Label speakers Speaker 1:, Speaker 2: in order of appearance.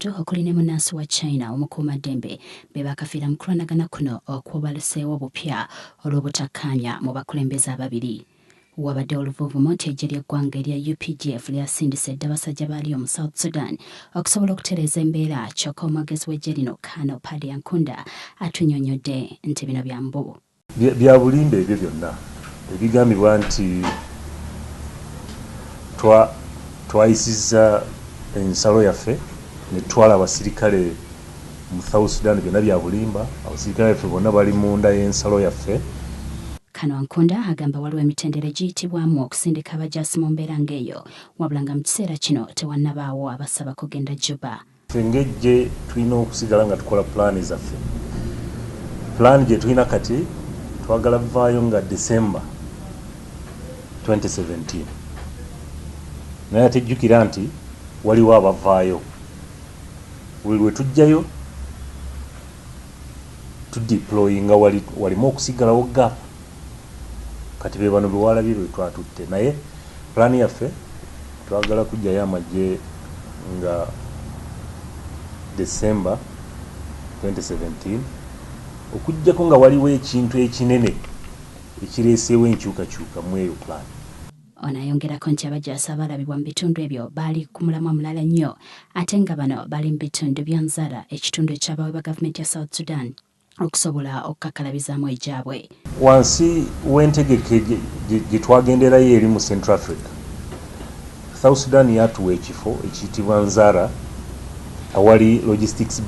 Speaker 1: Okulina munansi wa China omukuumaddembe be bakafiira mu kulwanagana kuno okwobaluseewo obupya olw'obutakkaanya mu bakulembeze ababiri. Wabadde oluvuuvumo nti eggye ly'eggwanga erya UPDF lyasindise dda abasajja baali mu South Sudan okusobola okutereeza embeera, kyokka omwogezi w'eggye lino Colonel Paddy Ankunda atunnyonnyodde nti bino bya mbu.
Speaker 2: Bya bulimbe ebyo byonna ebigambibwa nti twayisizza ensalo yaffe ne tutwala abasirikale mu South Sudan, byonna bya bulimba. Abasirikale baffe bonna bali munda y'ensalo yaffe.
Speaker 1: Kano Ankunda agamba waliwo emitendera egiyitibwamu okusindika abajaasi mu mbeera ng'eyo, wabula nga mu kiseera kino tewannabaawo abasaba kugenda Juba.
Speaker 2: Ffe ng'eggye tulina okusigala nga tukola pulaani zaffe. Pulaani gye tulina kati twagala vaayo nga December 2017. Naye ate jjukira nti waliwo abavaayo. Buli lwe tujjayo tudeployinga walimu okusigalawo gap. Kati be bano lwalabye lwe twatutte, naye pulaani yaffe twagala kujjayo amagye nga December 2017, okujjako nga waliwo ekintu ekinene ekireeseewo enkyukakyuka mu eyo pulaani.
Speaker 1: Ono ayongerako nti abajaasi abalabibwa mu bitundu ebyo baali ku mulamwa mulala nnyo, ate nga bano bali mu bitundu bya Nzara, ekitundu ekyabawe ba gavumenti ya South Sudan, okusobola okukakalabizaamu egyabwe.
Speaker 2: Wansi w'entegeke gye twagenderayo eri mu Central Africa, South Sudan yatuwa ekifo ekiyitibwa Nzara awali logistics